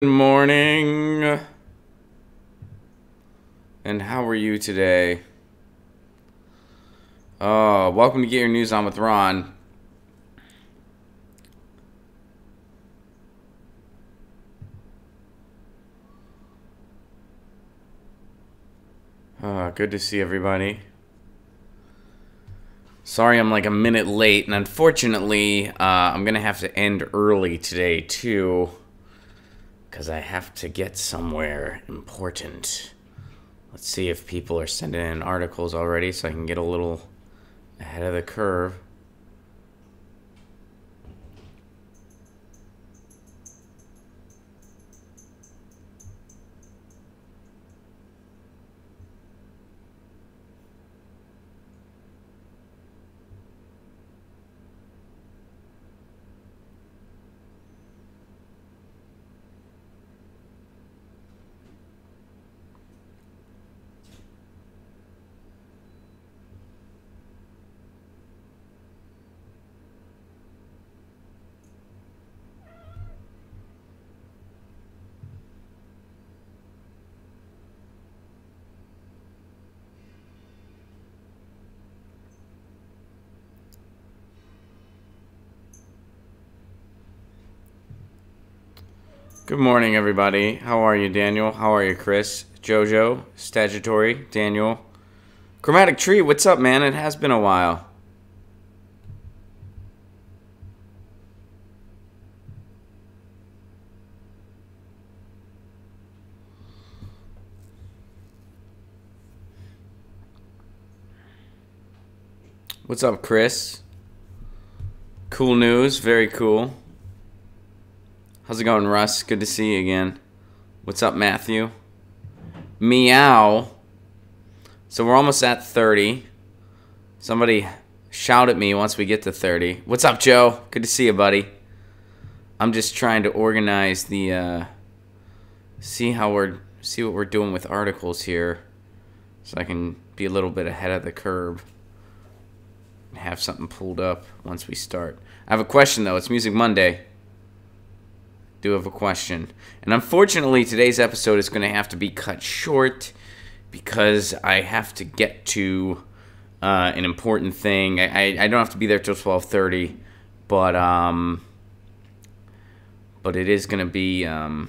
Good morning. And how are you today? Welcome to Get Your News On with Ron. Good to see everybody. Sorry I'm like a minute late, and unfortunately, I'm gonna have to end early today too, because I have to get somewhere important. Let's see if people are sending in articles already so I can get a little ahead of the curve. Good morning, everybody. How are you, Daniel? How are you, Chris? Jojo, Statutory, Daniel. Chromatic Tree, what's up, man? It has been a while. What's up, Chris? Cool news, very cool. How's it going, Russ? Good to see you again. What's up, Matthew? Meow. So we're almost at 30. Somebody shout at me once we get to 30. What's up, Joe? Good to see you, buddy. I'm just trying to organize the see what we're doing with articles here, so I can be a little bit ahead of the curve and have something pulled up once we start. I have a question though. It's Music Monday. Do have a question, and unfortunately today's episode is going to have to be cut short because I have to get to an important thing. I don't have to be there till 12:30, but it is going to be I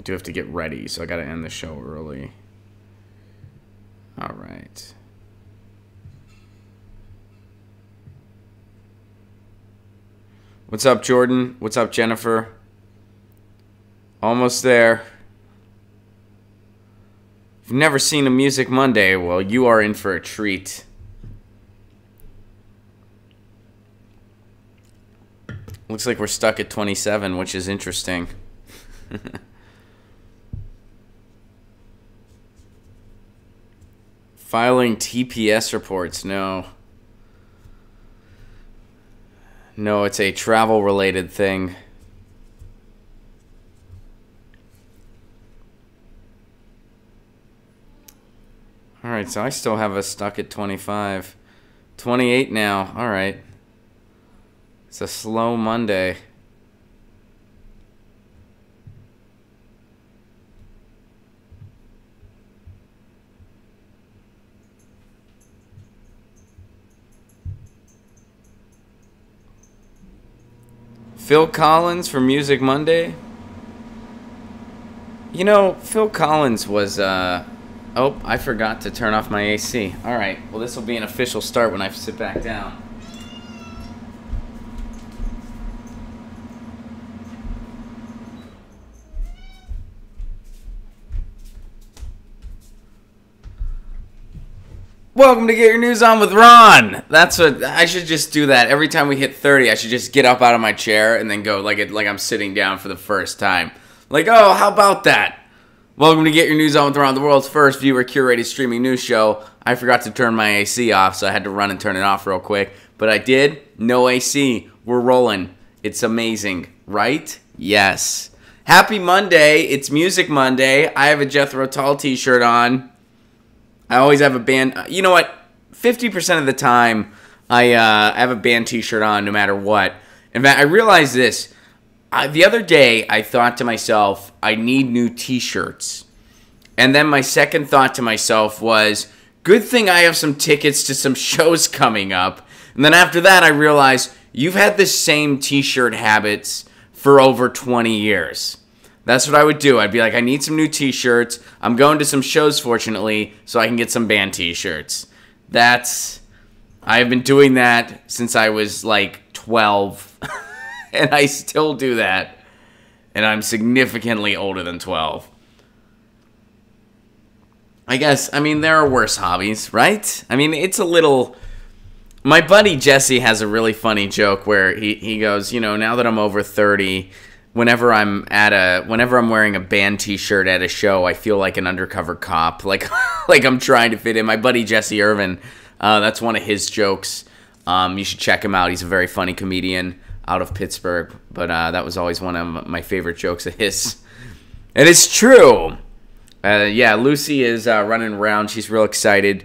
do have to get ready, so I got to end the show early. All right. What's up, Jordan? What's up, Jennifer? Almost there. If you've never seen a Music Monday, well, you are in for a treat. Looks like we're stuck at 27, which is interesting. Filing TPS reports, no. No, it's a travel-related thing. Alright, so I still have us stuck at 25. 28 now. Alright. It's a slow Monday. Phil Collins for Music Monday. You know, Phil Collins was, oh, I forgot to turn off my AC. Alright, well this will be an official start when I sit back down. Welcome to Get Your News On with Ron. That's what I should just do. That every time we hit 30, I should just get up out of my chair and then go like I'm sitting down for the first time. Like, oh, how about that? Welcome to Get Your News On with Ron, the world's first viewer-curated streaming news show. I forgot to turn my AC off, so I had to run and turn it off real quick. But I did. No AC. We're rolling. It's amazing, right? Yes. Happy Monday. It's Music Monday. I have a Jethro Tull t-shirt on. I always have a band. You know what? 50% of the time, I have a band t-shirt on no matter what. In fact, I realized this. The other day, I thought to myself, I need new t-shirts. And then my second thought to myself was, good thing I have some tickets to some shows coming up. And then after that, I realized, you've had the same t-shirt habits for over 20 years. That's what I would do. I'd be like, I need some new t-shirts. I'm going to some shows, fortunately, so I can get some band t-shirts. I've been doing that since I was like 12. And I still do that. And I'm significantly older than 12. I guess, there are worse hobbies, right? it's a little... My buddy Jesse has a really funny joke where he goes, now that I'm over 30... Whenever I'm wearing a band t-shirt at a show, I feel like an undercover cop, like I'm trying to fit in. My buddy Jesse Irvin, that's one of his jokes. You should check him out. He's a very funny comedian out of Pittsburgh, but that was always one of my favorite jokes of his. And it's true. Lucy is running around. She's real excited.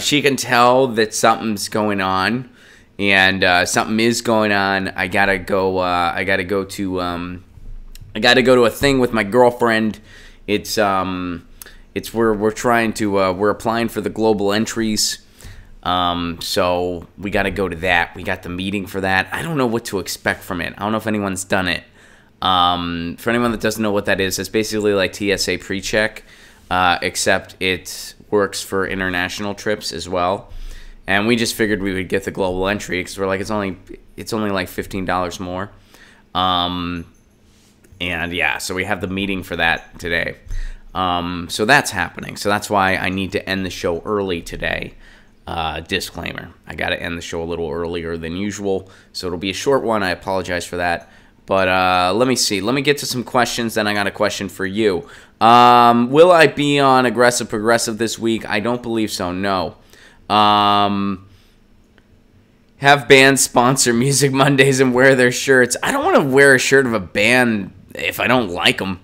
She can tell that something's going on. And something is going on. I gotta go to a thing with my girlfriend. We're applying for the global entries. So we gotta go to that. We got the meeting for that. I don't know what to expect from it. I don't know if anyone's done it. For anyone that doesn't know what that is, it's basically like TSA pre-check, except it works for international trips as well. And we just figured we would get the global entry because we're like, it's only like $15 more. So we have the meeting for that today. So that's happening. So that's why I need to end the show early today. Disclaimer. I got to end the show a little earlier than usual. So it'll be a short one. I apologize for that. But let me see. Let me get to some questions. Then I got a question for you. Will I be on Aggressive Progressive this week? I don't believe so, no. Have bands sponsor Music Mondays and wear their shirts. I don't want to wear a shirt of a band if I don't like them.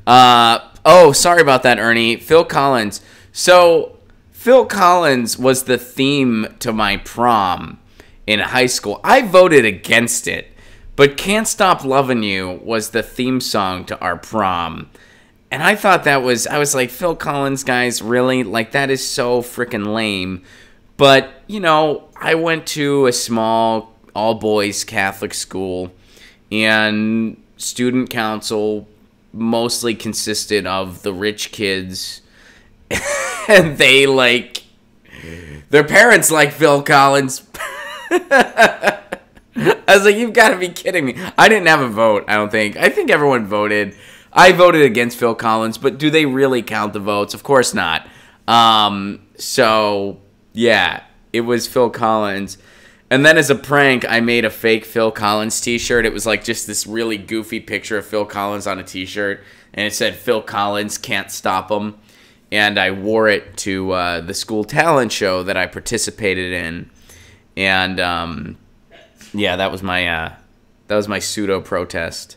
Sorry about that, Ernie. Phil Collins. So, Phil Collins was the theme to my prom in high school. I voted against it, but Can't Stop Lovin' You was the theme song to our prom. And I thought I was like, Phil Collins, guys, really? Like, that is so freaking lame. But, I went to a small all-boys Catholic school, and student council mostly consisted of the rich kids, and their parents like Phil Collins. I was like, you've got to be kidding me. I didn't have a vote, I don't think. I think everyone voted. I voted against Phil Collins, but do they really count the votes? Of course not. Yeah, it was Phil Collins. And then as a prank, I made a fake Phil Collins t-shirt. It was like just this really goofy picture of Phil Collins on a t-shirt. And it said, Phil Collins, can't stop him. And I wore it to the school talent show that I participated in. And, that was my pseudo-protest.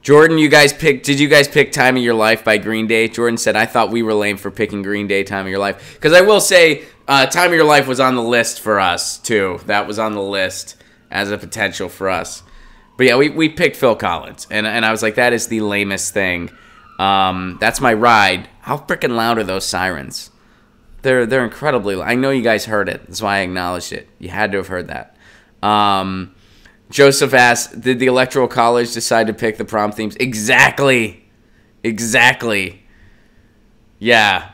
Jordan, did you guys pick Time of Your Life by Green Day? Jordan said, I thought we were lame for picking Green Day, Time of Your Life. Because I will say, Time of Your Life was on the list for us, too. That was on the list as a potential for us. But yeah, we picked Phil Collins. And I was like, that is the lamest thing. That's my ride. How freaking loud are those sirens? They're incredibly loud. I know you guys heard it. That's why I acknowledged it. You had to have heard that. Joseph asked, did the Electoral College decide to pick the prom themes? Exactly. Yeah.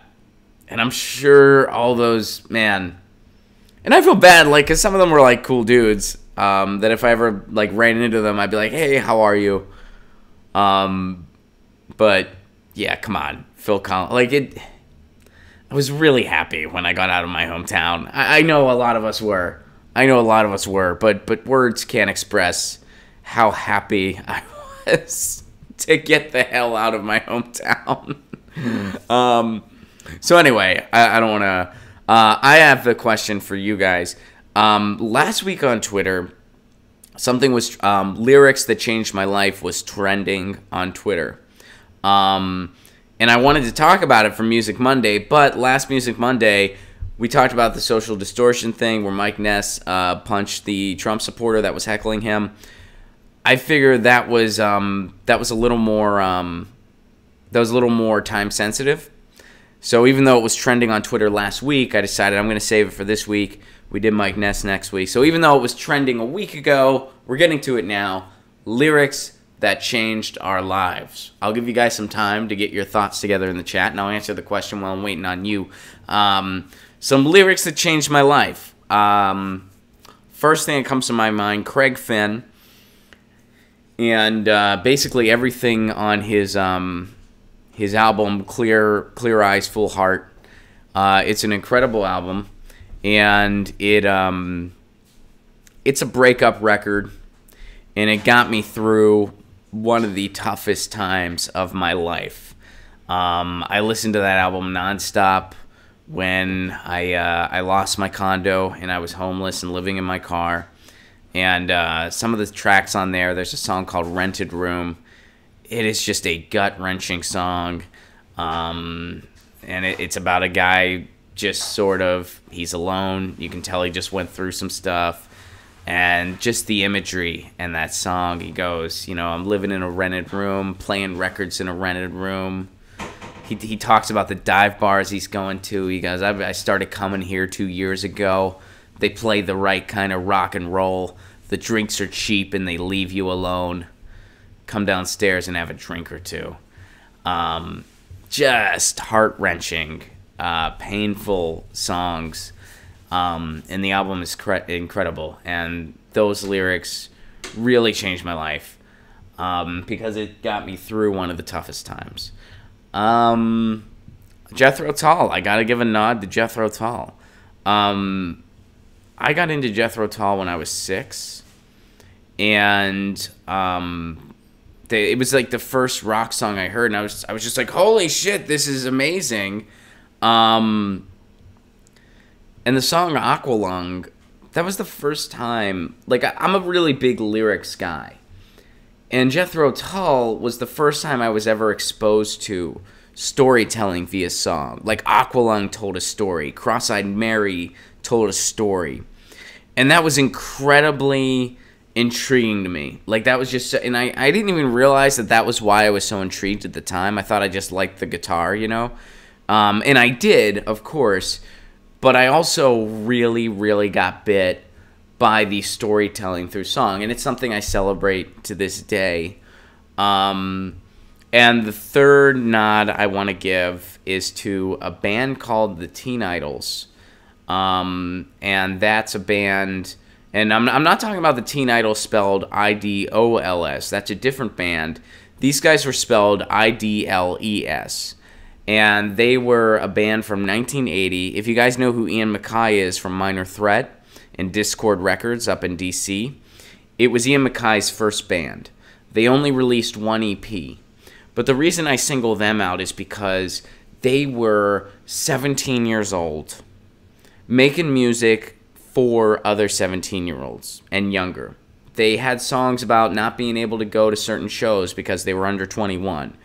And I'm sure all those, man. And I feel bad, because some of them were, cool dudes, that if I ever, ran into them, I'd be like, hey, how are you? But, yeah, come on. Phil Collins. I was really happy when I got out of my hometown. I know a lot of us were. But words can't express how happy I was to get the hell out of my hometown. So anyway, I don't want to... I have the question for you guys. Last week on Twitter, something was... lyrics that changed my life was trending on Twitter. And I wanted to talk about it for Music Monday, but last Music Monday... We talked about the social distortion thing where Mike Ness punched the Trump supporter that was heckling him. I figured that was a little more time sensitive. So even though it was trending on Twitter last week, I decided I'm going to save it for this week. We did Mike Ness next week. So even though it was trending a week ago, we're getting to it now. Lyrics that changed our lives. I'll give you guys some time to get your thoughts together in the chat, and I'll answer the question while I'm waiting on you. Some lyrics that changed my life. First thing that comes to my mind, Craig Finn. And basically everything on his album Clear Eyes, Full Heart. It's an incredible album, and it's a breakup record, and it got me through one of the toughest times of my life. I listened to that album nonstop when I lost my condo and I was homeless and living in my car. And some of the tracks on there's a song called Rented Room. It is just a gut-wrenching song. And it's about a guy just sort of, he's alone. You can tell he just went through some stuff. And just the imagery in that song. He goes, I'm living in a rented room, playing records in a rented room. He talks about the dive bars he's going to. He goes, I started coming here 2 years ago. They play the right kind of rock and roll. The drinks are cheap and they leave you alone. Come downstairs and have a drink or two. Just heart-wrenching, painful songs. And the album is incredible. And those lyrics really changed my life because it got me through one of the toughest times. Jethro Tull. I got to give a nod to Jethro Tull. I got into Jethro Tull when I was 6, and it was like the first rock song I heard, and I was just like, holy shit, this is amazing. And the song Aqualung, that was the first time, like, I'm a really big lyrics guy, and Jethro Tull was the first time I was ever exposed to storytelling via song. Like, Aqualung told a story, Cross-Eyed Mary told a story, and that was incredibly intriguing to me. Like, that was just, and I didn't even realize that was why I was so intrigued at the time. I thought I just liked the guitar, and I did, of course, but I also really, really got bit by the storytelling through song, and it's something I celebrate to this day. And the third nod I want to give is to a band called the Teen Idols. And that's a band, and I'm not talking about the Teen Idols spelled I-D-O-L-S. That's a different band. These guys were spelled I-D-L-E-S. And they were a band from 1980. If you guys know who Ian MacKaye is from Minor Threat and Discord Records up in DC, it was Ian MacKaye's first band. They only released one EP. But the reason I single them out is because they were 17 years old, making music for other 17-year-olds and younger. They had songs about not being able to go to certain shows because they were under 21.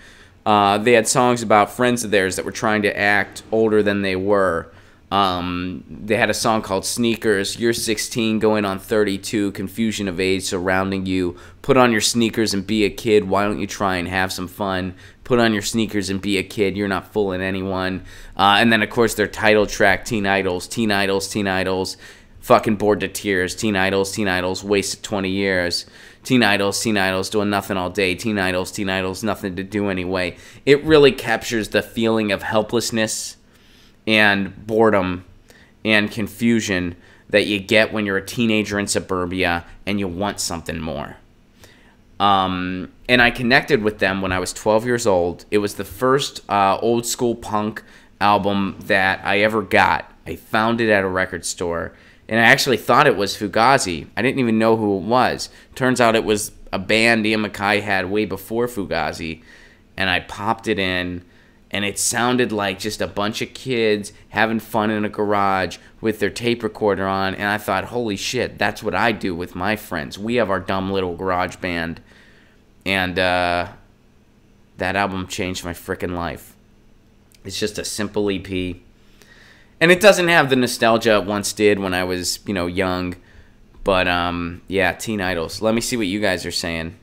They had songs about friends of theirs that were trying to act older than they were. They had a song called Sneakers. You're 16, going on 32, confusion of age surrounding you. Put on your sneakers and be a kid. Why don't you try and have some fun? Put on your sneakers and be a kid. You're not fooling anyone. And then, of course, their title track, Teen Idols. Teen Idols, Teen Idols. Fucking bored to tears. Teen Idols, wasted 20 years. Teen Idols, doing nothing all day. Teen Idols, nothing to do anyway. It really captures the feeling of helplessness and boredom and confusion that you get when you're a teenager in suburbia and you want something more. And I connected with them when I was 12 years old. It was the first old school punk album that I ever got. I found it at a record store. And I actually thought it was Fugazi. I didn't even know who it was. Turns out it was a band Ian MacKaye had way before Fugazi. And I popped it in, and it sounded like just a bunch of kids having fun in a garage with their tape recorder on. And I thought, holy shit, that's what I do with my friends. We have our dumb little garage band. And that album changed my frickin' life. It's just a simple EP. And it doesn't have the nostalgia it once did when I was, young. But, yeah, teen idols. Let me see what you guys are saying.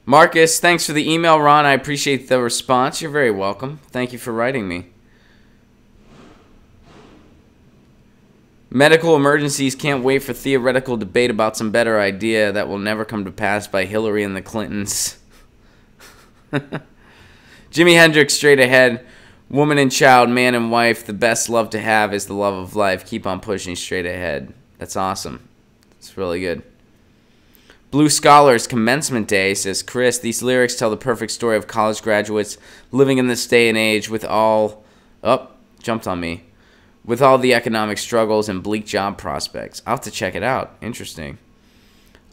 Marcus, thanks for the email, Ron. I appreciate the response. You're very welcome. Thank you for writing me. Medical emergencies can't wait for theoretical debate about some better idea that will never come to pass by Hillary and the Clintons. Jimi Hendrix, straight ahead. Woman and child, man and wife, the best love to have is the love of life. Keep on pushing straight ahead. That's awesome. It's really good. Blue Scholars Commencement Day, says Chris. These lyrics tell the perfect story of college graduates living in this day and age with all... Oh, jumped on me. With all the economic struggles and bleak job prospects. I'll have to check it out. Interesting.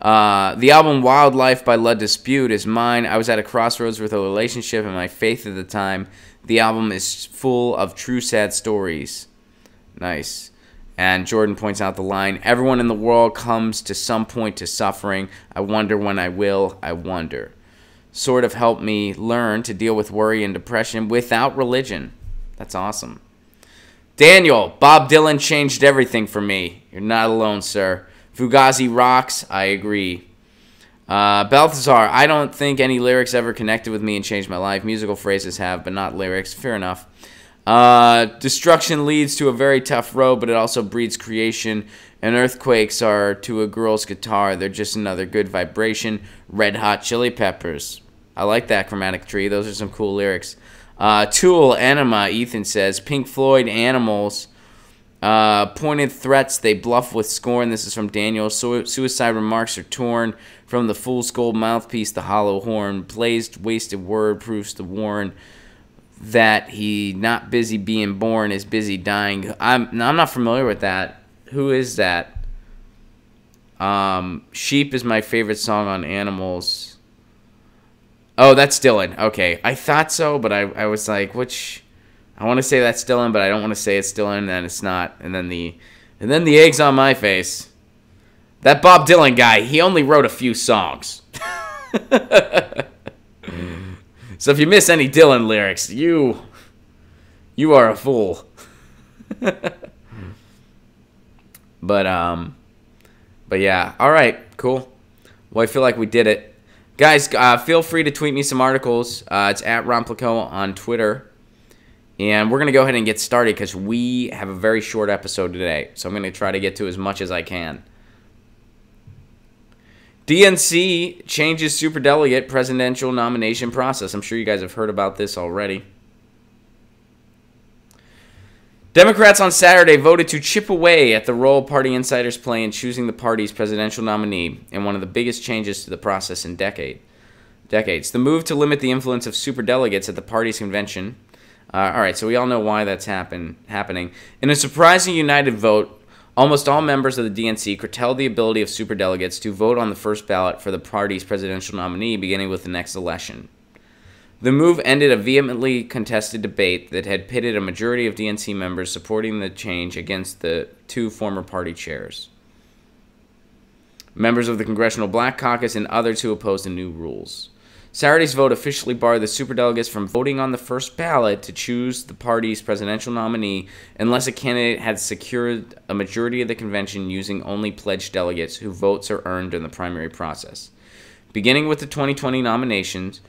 The album Wildlife by La Dispute is mine. I was at a crossroads with a relationship and my faith at the time. The album is full of true sad stories. Nice. And Jordan points out the line, everyone in the world comes to some point to suffering. I wonder when I will. I wonder. Sort of helped me learn to deal with worry and depression without religion. That's awesome. Daniel, Bob Dylan changed everything for me. You're not alone, sir. Fugazi rocks. I agree. Balthazar, I don't think any lyrics ever connected with me and changed my life. Musical phrases have, but not lyrics. Fair enough. Destruction leads to a very tough road, but it also breeds creation. And earthquakes are to a girl's guitar. They're just another good vibration. Red Hot Chili Peppers. I like that chromatic tree. Those are some cool lyrics. Tool, Anima, Ethan says. Pink Floyd, Animals. Pointed threats, they bluff with scorn. This is from Daniel. Suicide remarks are torn from the fool's gold mouthpiece, the hollow horn. Blazed, wasted word proves to warn that he not busy being born is busy dying. I'm not familiar with that. Who is that? Sheep is my favorite song on Animals. Oh, that's Dylan. Okay, I thought so, but I was like, which? I want to say that's Dylan, but I don't want to say it's Dylan, and then it's not. And then the egg's on my face. That Bob Dylan guy, he only wrote a few songs. So if you miss any Dylan lyrics, you are a fool. But yeah, all right, cool. Well, I feel like we did it, guys. Feel free to tweet me some articles. It's at Romplico on Twitter, and we're gonna go ahead and get started because we have a very short episode today. So I'm gonna try to get to as much as I can. DNC changes superdelegate presidential nomination process. I'm sure you guys have heard about this already. Democrats on Saturday voted to chip away at the role party insiders play in choosing the party's presidential nominee in one of the biggest changes to the process in decades. The move to limit the influence of superdelegates at the party's convention. All right, so we all know why that's happening. In a surprising united vote, almost all members of the DNC curtailed the ability of superdelegates to vote on the first ballot for the party's presidential nominee beginning with the next election. The move ended a vehemently contested debate that had pitted a majority of DNC members supporting the change against the two former party chairs, members of the Congressional Black Caucus, and others who opposed the new rules. Saturday's vote officially barred the superdelegates from voting on the first ballot to choose the party's presidential nominee unless a candidate had secured a majority of the convention using only pledged delegates whose votes are earned in the primary process. Beginning with the 2020 nominations,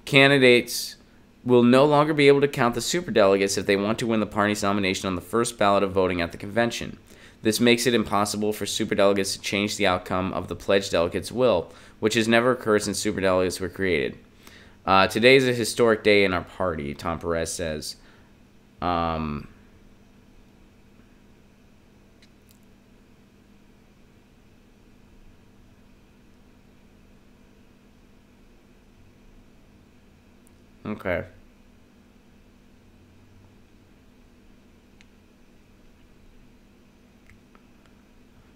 candidates will no longer be able to count the superdelegates if they want to win the party's nomination on the first ballot of voting at the convention. This makes it impossible for superdelegates to change the outcome of the pledged delegates' will, which has never occurred since superdelegates were created. Today is a historic day in our party, Tom Perez says. Okay.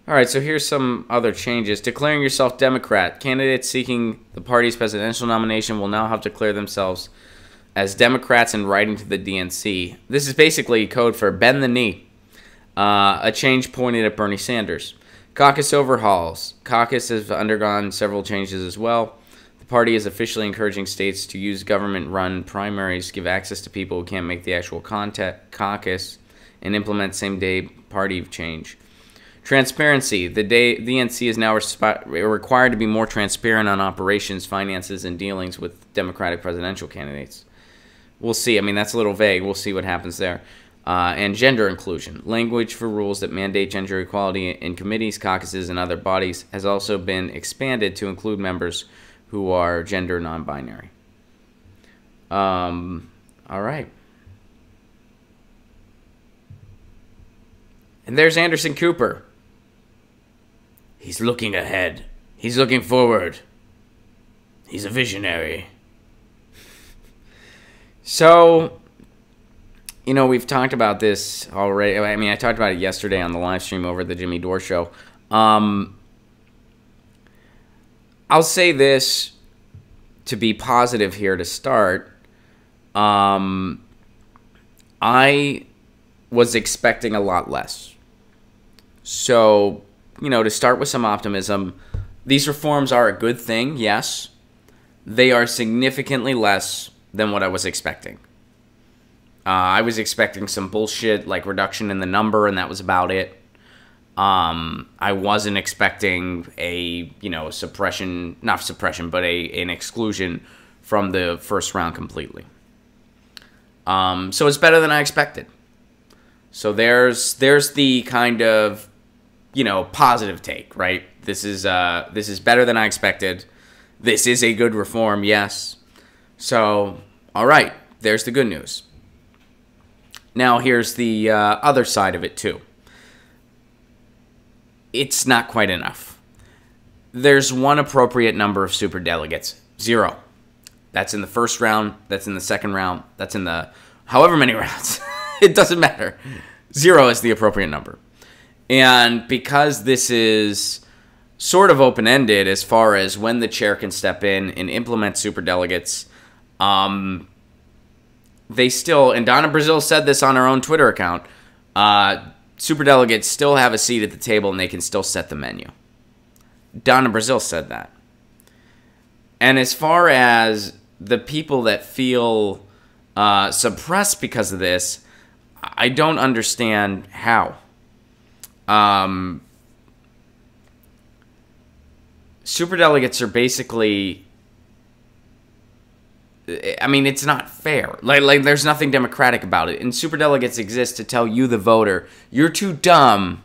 All right, so here's some other changes. Declaring yourself Democrat. Candidates seeking the party's presidential nomination will now have to declare themselves as Democrats in writing to the DNC. This is basically code for bend the knee. A change pointed at Bernie Sanders. Caucus overhauls. Caucus has undergone several changes as well. The party is officially encouraging states to use government-run primaries to give access to people who can't make the actual caucus and implement same-day party change. Transparency. The DNC is now required to be more transparent on operations, finances, and dealings with Democratic presidential candidates. We'll see. I mean, that's a little vague. We'll see what happens there. And gender inclusion. Language for rules that mandate gender equality in committees, caucuses, and other bodies has also been expanded to include members who are gender non-binary. All right. And there's Anderson Cooper. He's looking ahead. He's looking forward. He's a visionary. So, you know, we've talked about this already. I mean, I talked about it yesterday on the live stream over at the Jimmy Dore Show. I'll say this to be positive here to start. I was expecting a lot less. So, you know, to start with some optimism, these reforms are a good thing, yes. They are significantly less than what I was expecting. I was expecting some bullshit like reduction in the number, and that was about it. I wasn't expecting a, you know, suppression, not suppression, but an exclusion from the first round completely. So it's better than I expected. So there's the kind of, you know, positive take, right? This is better than I expected. This is a good reform, yes. So, all right, there's the good news. Now here's the other side of it too. It's not quite enough. There's one appropriate number of superdelegates. 0. That's in the first round. That's in the second round. That's in the however many rounds. It doesn't matter. 0 is the appropriate number. And because this is sort of open-ended as far as when the chair can step in and implement superdelegates, they still, and Donna Brazil said this on her own Twitter account, superdelegates still have a seat at the table and they can still set the menu. Donna Brazil said that. And as far as the people that feel suppressed because of this, I don't understand how. Superdelegates are basically, I mean, it's not fair. Like there's nothing democratic about it. And superdelegates exist to tell you, the voter, you're too dumb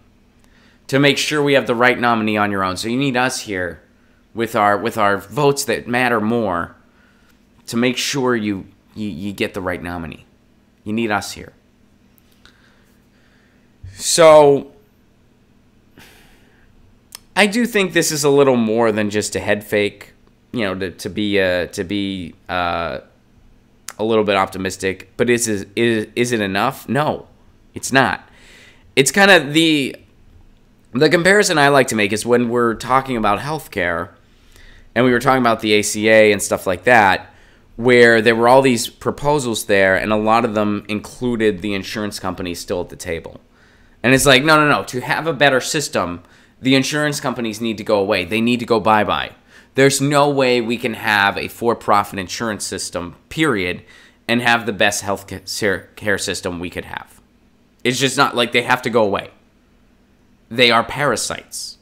to make sure we have the right nominee on your own. So you need us here with our votes that matter more to make sure you get the right nominee. You need us here. So I do think this is a little more than just a head fake, you know, to be a little bit optimistic. But is it enough? No, it's not. It's kind of the comparison I like to make is when we're talking about healthcare, and we were talking about the ACA and stuff like that, where there were all these proposals there, and a lot of them included the insurance companies still at the table. And it's like, no. To have a better system, the insurance companies need to go away. They need to go bye-bye. There's no way we can have a for-profit insurance system, period, and have the best health care system we could have. It's just not, like, they have to go away. They are parasites.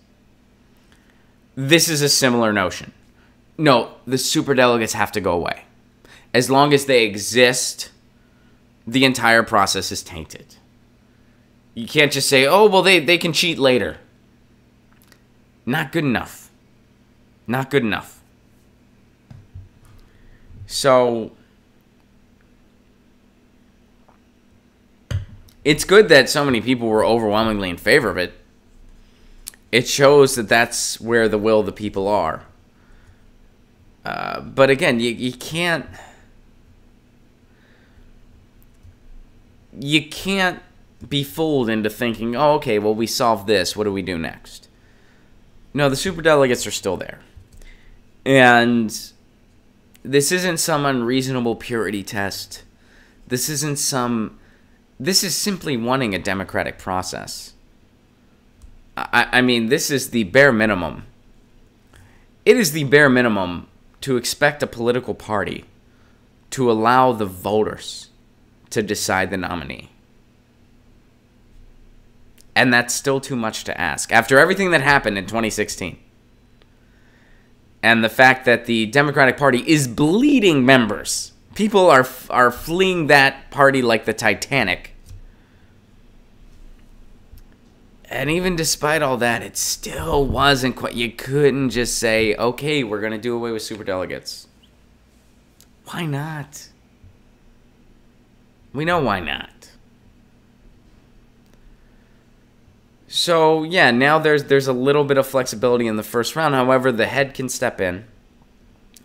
This is a similar notion. No, the superdelegates have to go away. As long as they exist, the entire process is tainted. You can't just say, oh, well, they can cheat later. Not good enough. Not good enough. So it's good that so many people were overwhelmingly in favor of it. It shows that that's where the will of the people are. But again, you can't be fooled into thinking, oh, okay, well, we solved this. What do we do next? No, the superdelegates are still there. And this isn't some unreasonable purity test. This is simply wanting a democratic process. I mean, this is the bare minimum. It is the bare minimum to expect a political party to allow the voters to decide the nominee. And that's still too much to ask. After everything that happened in 2016, and the fact that the Democratic Party is bleeding members, people are fleeing that party like the Titanic. And even despite all that, it still wasn't quite... You couldn't just say, okay, we're going to do away with superdelegates. Why not? We know why not. So, yeah, now there's a little bit of flexibility in the first round. However, the head can step in.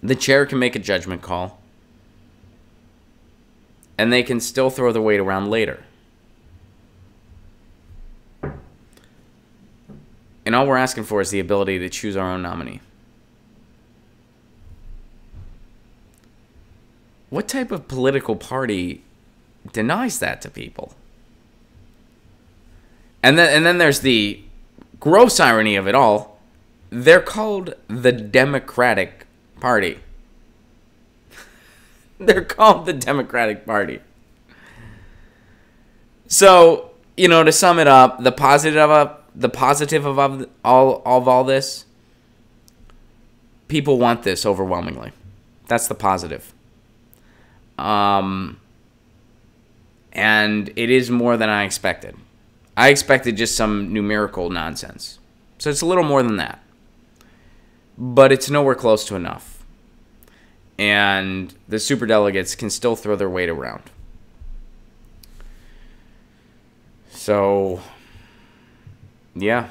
The chair can make a judgment call. And they can still throw the weight around later. And all we're asking for is the ability to choose our own nominee. What type of political party denies that to people? And then there's the gross irony of it all. They're called the Democratic Party. They're called the Democratic Party. So, to sum it up, the positive of all this, people want this overwhelmingly. That's the positive. And it is more than I expected. I expected just some numerical nonsense. So it's a little more than that. But it's nowhere close to enough. And the superdelegates can still throw their weight around. So, yeah.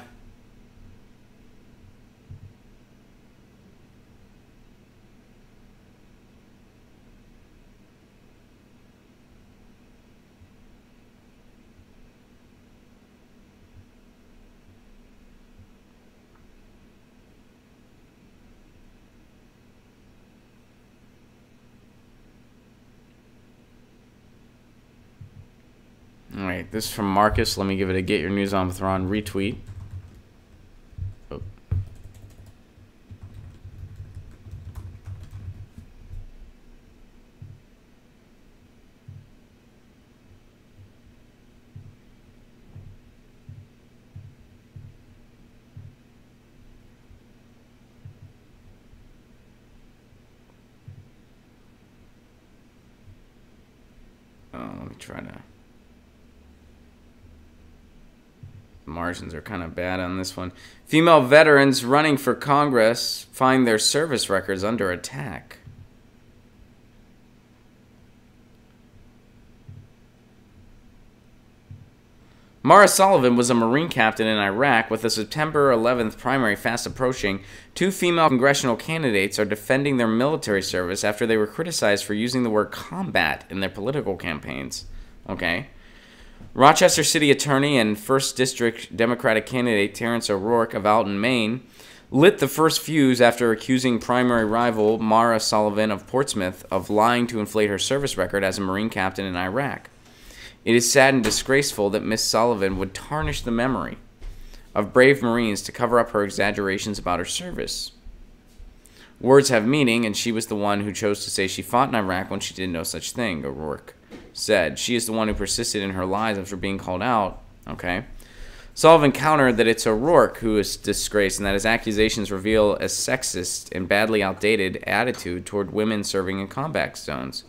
All right, this is from Marcus. Let me give it a Get Your News On with Ron retweet. Oh. Let me try to... Margins are kind of bad on this one. Female veterans running for Congress find their service records under attack. Mara Sullivan was a Marine captain in Iraq. With the September 11th primary fast approaching, 2 female congressional candidates are defending their military service after they were criticized for using the word combat in their political campaigns. Okay. Rochester City Attorney and 1st District Democratic candidate Terrence O'Rourke of Alton, Maine, lit the first fuse after accusing primary rival Mara Sullivan of Portsmouth of lying to inflate her service record as a Marine captain in Iraq. It is sad and disgraceful that Miss Sullivan would tarnish the memory of brave Marines to cover up her exaggerations about her service. Words have meaning, and she was the one who chose to say she fought in Iraq when she did no such thing, O'Rourke said. She is the one who persisted in her lies after being called out. Okay. Sullivan countered that it's O'Rourke who is disgraced and that his accusations reveal a sexist and badly outdated attitude toward women serving in combat zones.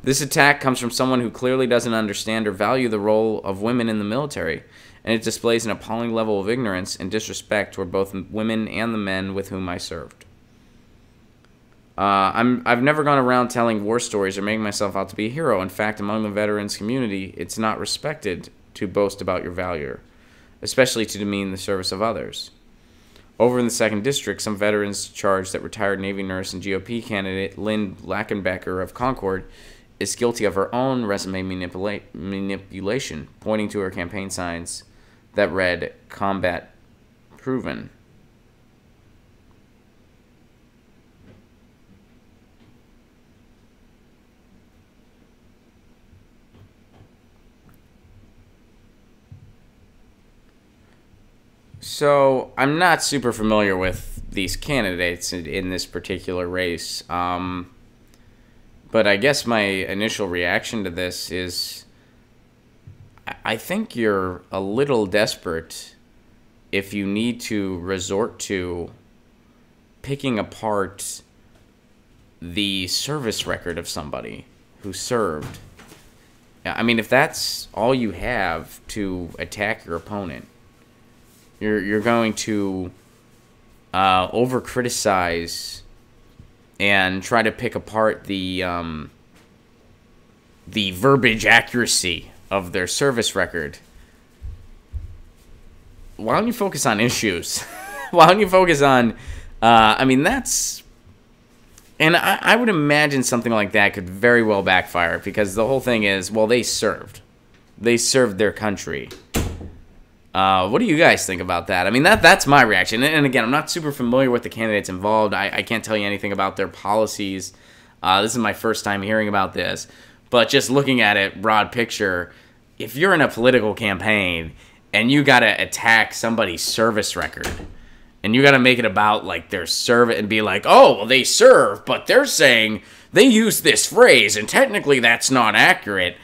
This attack comes from someone who clearly doesn't understand or value the role of women in the military, and it displays an appalling level of ignorance and disrespect toward both women and the men with whom I served. I've never gone around telling war stories or making myself out to be a hero. In fact, among the veterans community, it's not respected to boast about your valor, especially to demean the service of others. Over in the 2nd District, some veterans charged that retired Navy nurse and GOP candidate Lynn Lackenbecker of Concord is guilty of her own resume manipulation, pointing to her campaign signs that read, "Combat Proven." So, I'm not super familiar with these candidates in this particular race. But I guess my initial reaction to this is I think you're a little desperate if you need to resort to picking apart the service record of somebody who served. I mean, if that's all you have to attack your opponent, you're going to over criticize and try to pick apart the verbiage accuracy of their service record. Why don't you focus on issues? Why don't you focus on I mean, that's... And I would imagine something like that could very well backfire, because the whole thing is, well, they served. They served their country. What do you guys think about that? I mean, that's my reaction. And again, I'm not super familiar with the candidates involved. I can't tell you anything about their policies. This is my first time hearing about this. But just looking at it, broad picture, if you're in a political campaign and you got to attack somebody's service record, and you got to make it about, like, their service and be like, oh, well, they serve, but they're saying they use this phrase, and technically that's not accurate.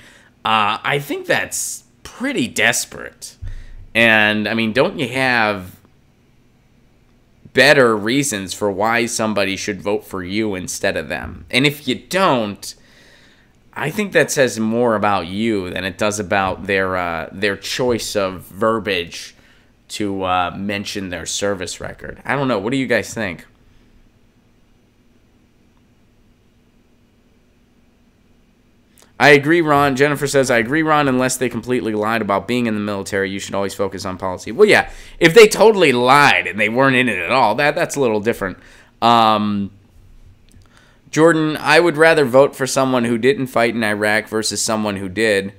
I think that's pretty desperate. And, I mean, don't you have better reasons for why somebody should vote for you instead of them? And if you don't, I think that says more about you than it does about their choice of verbiage to mention their service record. I don't know. What do you guys think? I agree, Ron. Jennifer says, I agree, Ron, unless they completely lied about being in the military, you should always focus on policy. Well, yeah, if they totally lied and they weren't in it at all, that's a little different. Jordan, I would rather vote for someone who didn't fight in Iraq versus someone who did.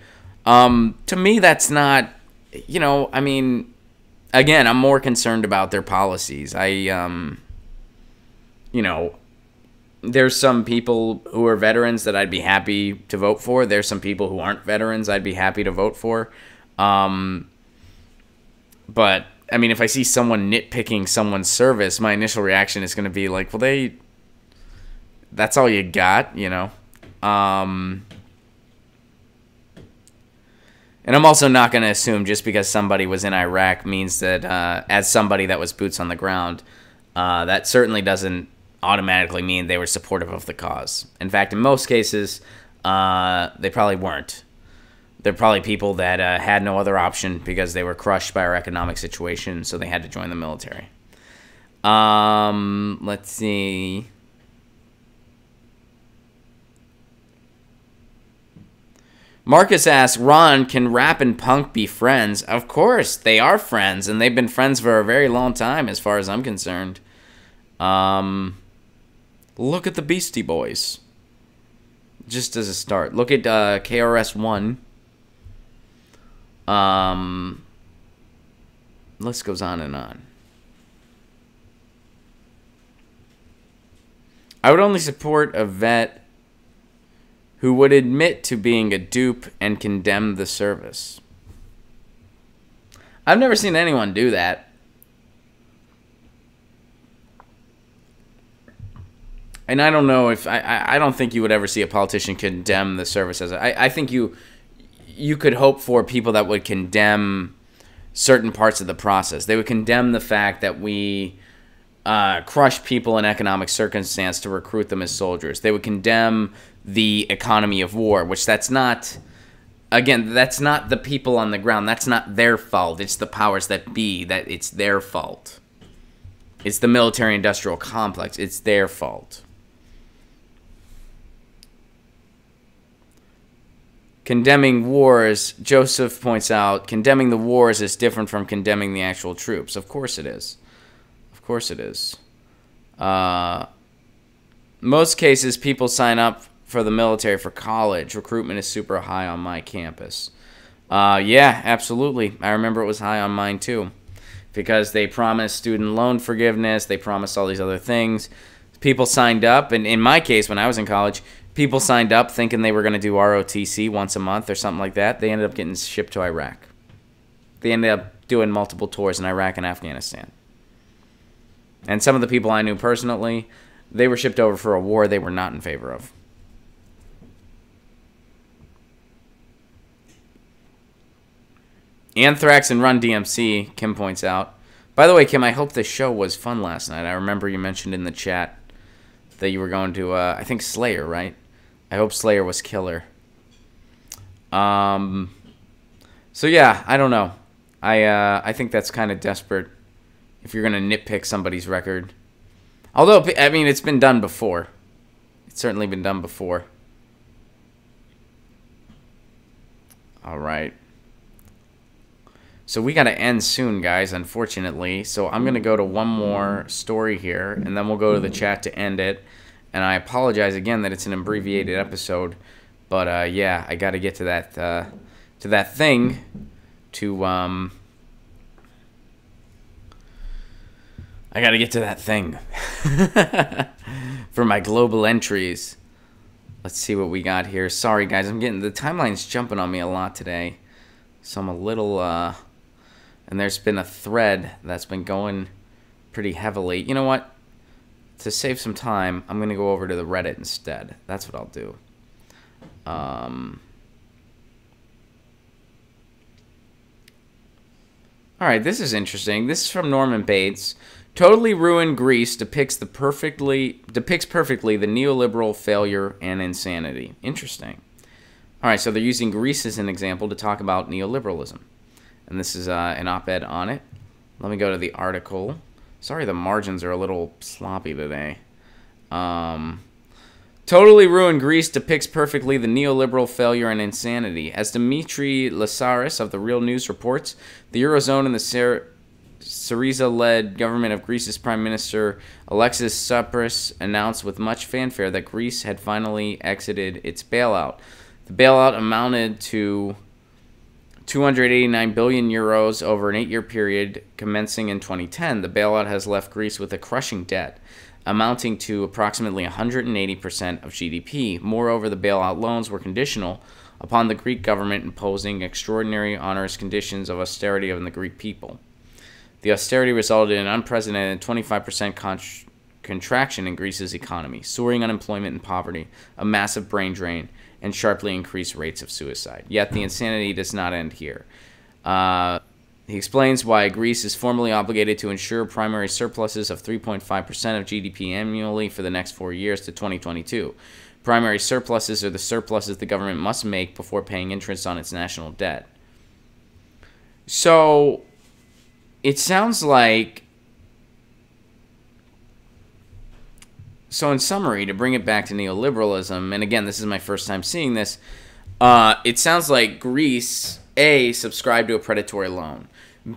To me, that's not, I mean... Again, I'm more concerned about their policies. There's some people who are veterans that I'd be happy to vote for. There's some people who aren't veterans I'd be happy to vote for. But, I mean, if I see someone nitpicking someone's service, my initial reaction is going to be like, well, that's all you got, And I'm also not going to assume just because somebody was in Iraq means that, as somebody that was boots on the ground, that certainly doesn't automatically mean they were supportive of the cause. In fact, in most cases, they probably weren't. They're probably people that had no other option because they were crushed by our economic situation, so they had to join the military. Let's see... Marcus asks, Ron, can rap and punk be friends? Of course, they are friends, and they've been friends for a very long time as far as I'm concerned. Look at the Beastie Boys. Just as a start. Look at KRS-One. List goes on and on. I would only support a vet who would admit to being a dupe and condemn the service. I've never seen anyone do that. And I don't know if... I don't think you would ever see a politician condemn the service as I think you could hope for people that would condemn certain parts of the process. They would condemn the fact that we crush people in economic circumstance to recruit them as soldiers. They would condemn the economy of war, which that's not... Again, that's not the people on the ground. That's not their fault. It's the powers that be that it's their fault. It's the military-industrial complex. It's their fault. Condemning wars, Joseph points out, condemning the wars is different from condemning the actual troops. Of course it is. Of course it is. Most cases, people sign up for the military for college. Recruitment is super high on my campus. Yeah, absolutely. I remember it was high on mine too. Because they promised student loan forgiveness. They promised all these other things. People signed up. And in my case, when I was in college, people signed up thinking they were going to do ROTC once a month or something like that. They ended up getting shipped to Iraq. They ended up doing multiple tours in Iraq and Afghanistan. And some of the people I knew personally, they were shipped over for a war they were not in favor of. Anthrax and Run DMC, Kim points out. By the way, Kim, I hope the show was fun last night. I remember you mentioned in the chat that you were going to, I think, Slayer, right? I hope Slayer was killer. So, yeah, I don't know. I think that's kind of desperate if you're going to nitpick somebody's record. Although, I mean, it's been done before. It's certainly been done before. All right. So we got to end soon, guys, unfortunately. So I'm going to go to one more story here, and then we'll go to the chat to end it. And I apologize again that it's an abbreviated episode. But, yeah, I got to get to that thing to, I got to get to that thing for my global entries. Let's see what we got here. Sorry, guys, the timeline's jumping on me a lot today. So I'm a little, and there's been a thread that's been going pretty heavily. You know what? To save some time, I'm going to go over to the Reddit instead. That's what I'll do. All right, this is interesting. This is from Norman Bates. Totally Ruined Greece depicts perfectly the neoliberal failure and insanity. Interesting. All right, so they're using Greece as an example to talk about neoliberalism. And this is an op-ed on it. Let me go to the article. Sorry, the margins are a little sloppy today. Totally Ruined Greece depicts perfectly the neoliberal failure and insanity. As Dimitri Lassaris of The Real News reports, the Eurozone and the Syriza-led government of Greece's Prime Minister Alexis Tsipras announced with much fanfare that Greece had finally exited its bailout. The bailout amounted to 289 billion euros over an 8-year period commencing in 2010. The bailout has left Greece with a crushing debt, amounting to approximately 180% of GDP. Moreover, the bailout loans were conditional upon the Greek government imposing extraordinary onerous conditions of austerity on the Greek people. The austerity resulted in an unprecedented 25% contraction in Greece's economy, soaring unemployment and poverty, a massive brain drain, and sharply increased rates of suicide. Yet the insanity does not end here. He explains why Greece is formally obligated to ensure primary surpluses of 3.5% of GDP annually for the next 4 years to 2022. Primary surpluses are the surpluses the government must make before paying interest on its national debt. So it sounds like, so in summary, to bring it back to neoliberalism, and again, this is my first time seeing this, it sounds like Greece, A, subscribed to a predatory loan.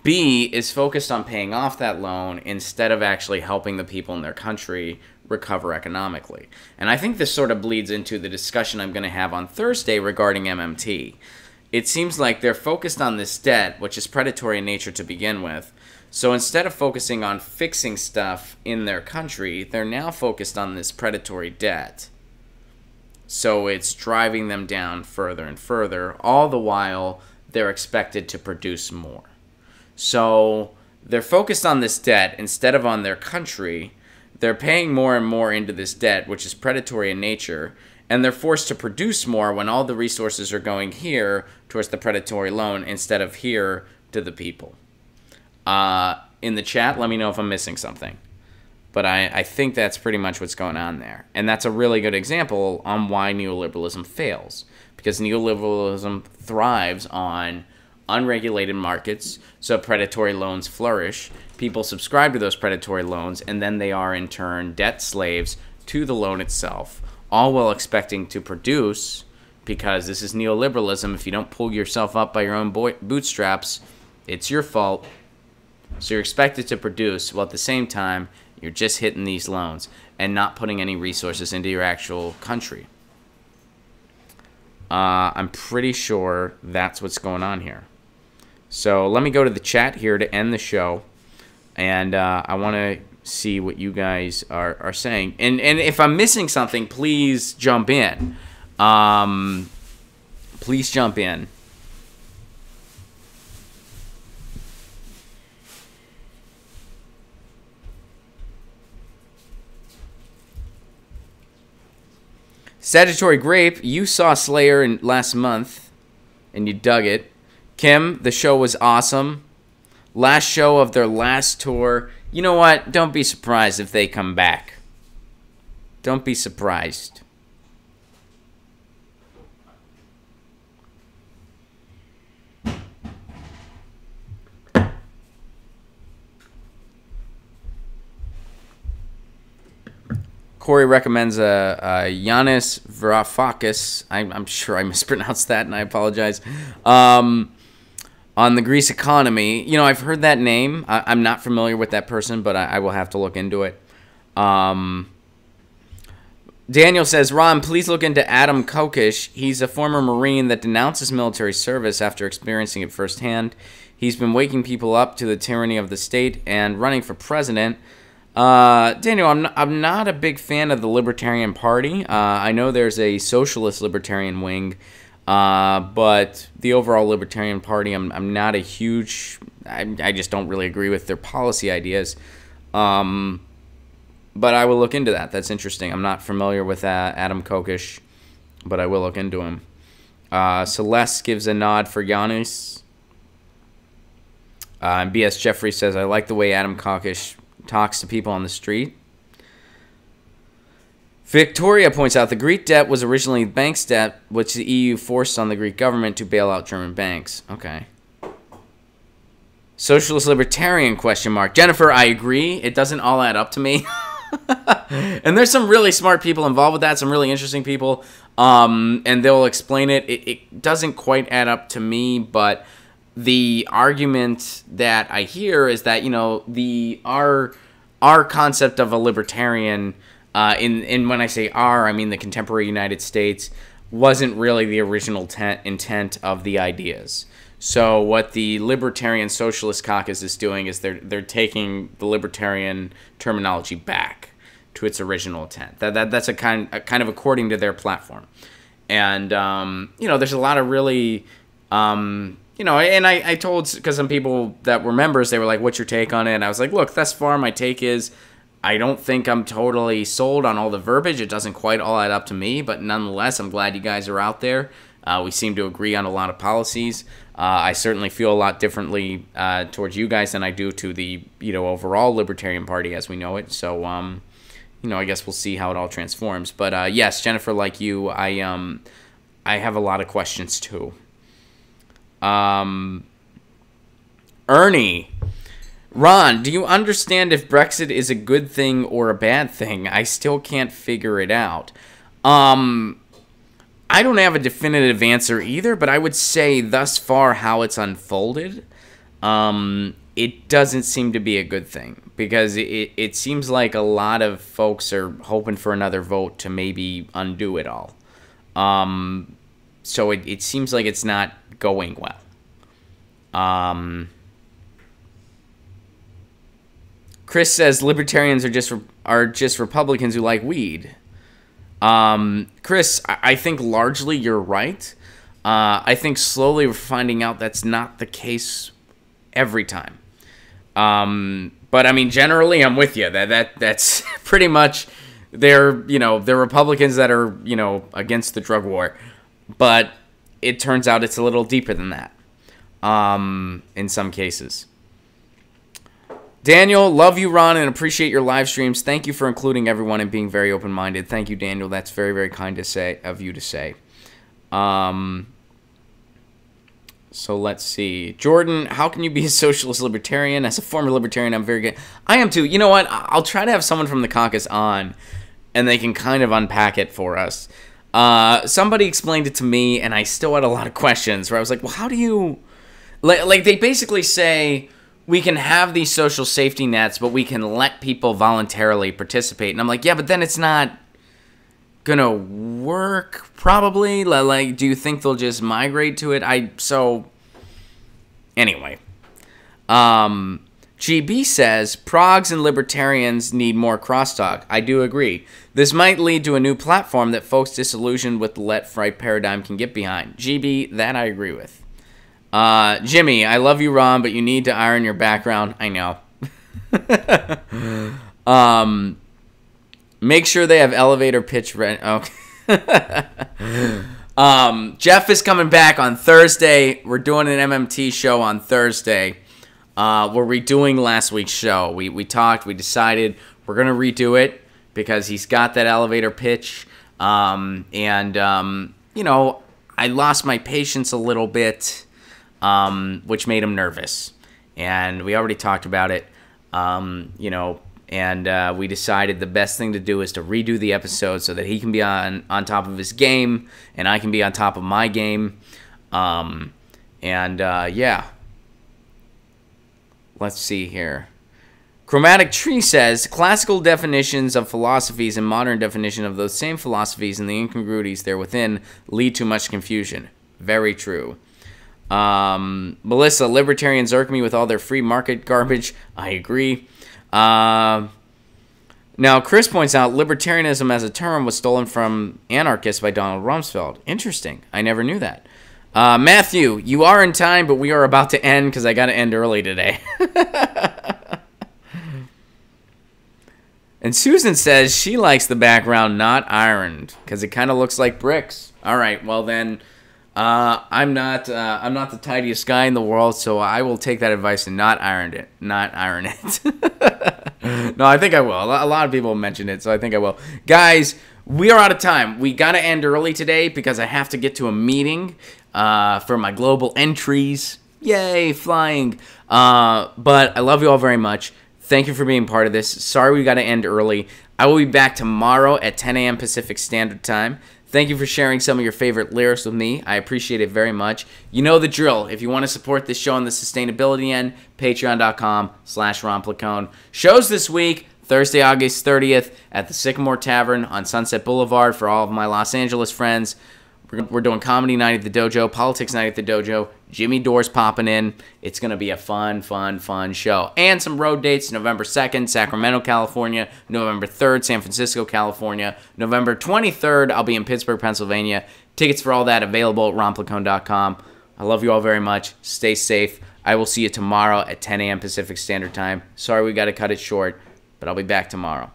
B, is focused on paying off that loan instead of actually helping the people in their country recover economically. And I think this sort of bleeds into the discussion I'm going to have on Thursday regarding MMT. It seems like they're focused on this debt, which is predatory in nature to begin with. So instead of focusing on fixing stuff in their country, they're now focused on this predatory debt. So it's driving them down further and further, all the while they're expected to produce more. So they're focused on this debt instead of on their country. They're paying more and more into this debt, which is predatory in nature, and they're forced to produce more when all the resources are going here towards the predatory loan instead of here to the people. In the chat, let me know if I'm missing something. But I think that's pretty much what's going on there. And that's a really good example on why neoliberalism fails. Because neoliberalism thrives on unregulated markets, so predatory loans flourish. People subscribe to those predatory loans, and then they are in turn debt slaves to the loan itself, all while expecting to produce, because this is neoliberalism. If you don't pull yourself up by your own bootstraps, it's your fault. So you're expected to produce, while at the same time, you're just hitting these loans and not putting any resources into your actual country. I'm pretty sure that's what's going on here. So let me go to the chat here to end the show. And I want to see what you guys are saying. And if I'm missing something, please jump in. Please jump in. Sagittary Grape, you saw Slayer last month, and you dug it. Kim, the show was awesome. Last show of their last tour. You know what? Don't be surprised if they come back. Don't be surprised. Corey recommends a Giannis Varoufakis. I'm sure I mispronounced that, and I apologize. On the Greece economy. You know, I've heard that name. I'm not familiar with that person, but I will have to look into it. Daniel says, Ron, please look into Adam Kokesh. He's a former Marine that denounces military service after experiencing it firsthand. He's been waking people up to the tyranny of the state and running for president. Daniel, I'm not a big fan of the Libertarian Party. I know there's a socialist libertarian wing, but the overall Libertarian Party, I'm not a huge. I just don't really agree with their policy ideas. But I will look into that. That's interesting. I'm not familiar with Adam Kokesh, but I will look into him. Celeste gives a nod for Giannis. B.S. Jeffrey says, I like the way Adam Kokesh talks to people on the street. Victoria points out the Greek debt was originally bank's debt, which the EU forced on the Greek government to bail out German banks. Okay. Socialist libertarian question mark. Jennifer, I agree. It doesn't all add up to me. And there's some really smart people involved with that, some really interesting people. And they'll explain it. It doesn't quite add up to me, but the argument that I hear is that, you know, our concept of a libertarian, and when I say our, I mean the contemporary United States, wasn't really the original intent of the ideas. So what the Libertarian Socialist Caucus is doing is they're taking the libertarian terminology back to its original intent. That's a kind of according to their platform. And you know, there's a lot of really you know, and I told, because some people that were members, they were like, what's your take on it? And I was like, look, thus far my take is I don't think I'm totally sold on all the verbiage. It doesn't quite all add up to me, but nonetheless, I'm glad you guys are out there. We seem to agree on a lot of policies. I certainly feel a lot differently towards you guys than I do to the, you know, overall Libertarian Party as we know it. So, you know, I guess we'll see how it all transforms. But yes, Jennifer, like you, I have a lot of questions too. Ernie, Ron, do you understand if Brexit is a good thing or a bad thing? I still can't figure it out. I don't have a definitive answer either, but I would say thus far how it's unfolded, it doesn't seem to be a good thing, because it seems like a lot of folks are hoping for another vote to maybe undo it all. So it seems like it's not going well. Chris says libertarians are just Republicans who like weed. Chris, I think largely you're right. I think slowly we're finding out that's not the case every time. But I mean, generally, I'm with you. That's pretty much they're Republicans that are, you know, against the drug war. But it turns out it's a little deeper than that. In some cases. Daniel, love you, Ron, and appreciate your live streams. Thank you for including everyone and being very open-minded. Thank you, Daniel. That's very, very kind of you to say. So let's see. Jordan, how can you be a socialist libertarian? As a former libertarian, I'm very good. I am too. You know what? I'll try to have someone from the caucus on, and they can kind of unpack it for us. Somebody explained it to me, and I still had a lot of questions where I was like, well, how do you... Like they basically say, we can have these social safety nets, but we can let people voluntarily participate. And I'm like, yeah, but then it's not going to work, probably. Like, do you think they'll just migrate to it? Anyway. GB says, Progs and libertarians need more crosstalk. I do agree. This might lead to a new platform that folks disillusioned with the let-right paradigm can get behind. GB, that I agree with. Jimmy, I love you, Ron, but you need to iron your background. I know. Make sure they have elevator pitch rent. Okay. Jeff is coming back on Thursday. We're doing an MMT show on Thursday. We're redoing last week's show. We talked. We decided we're going to redo it because he's got that elevator pitch. You know, I lost my patience a little bit, which made him nervous. And we already talked about it, you know, and we decided the best thing to do is to redo the episode so that he can be on top of his game and I can be on top of my game. Yeah. Let's see here. Chromatic Tree says, classical definitions of philosophies and modern definition of those same philosophies and the incongruities therewithin lead to much confusion. Very true. Melissa, libertarians irk me with all their free market garbage. I agree. Now, Chris points out, libertarianism as a term was stolen from anarchists by Donald Rumsfeld. Interesting. I never knew that. Matthew, you are in time, but we are about to end because I got to end early today. And Susan says she likes the background not ironed because it kind of looks like bricks. All right, well then, I'm not the tidiest guy in the world, so I will take that advice and not iron it. No, I think I will. A lot of people mentioned it, so I think I will. Guys, we are out of time. We got to end early today because I have to get to a meeting for my global entries. Yay, flying. But I love you all very much. Thank you for being part of this. Sorry we got to end early. I will be back tomorrow at 10 a.m. Pacific Standard Time. Thank you for sharing some of your favorite lyrics with me. I appreciate it very much. You know the drill. If you want to support this show on the sustainability end, patreon.com/Ron Placone. Shows this week, Thursday, August 30th at the Sycamore Tavern on Sunset Boulevard for all of my Los Angeles friends. We're doing Comedy Night at the Dojo, Politics Night at the Dojo, Jimmy Dore's popping in. It's going to be a fun show. And some road dates, November 2nd, Sacramento, California, November 3rd, San Francisco, California, November 23rd, I'll be in Pittsburgh, Pennsylvania. Tickets for all that available at ronplacone.com. I love you all very much. Stay safe. I will see you tomorrow at 10 a.m. Pacific Standard Time. Sorry we got to cut it short, but I'll be back tomorrow.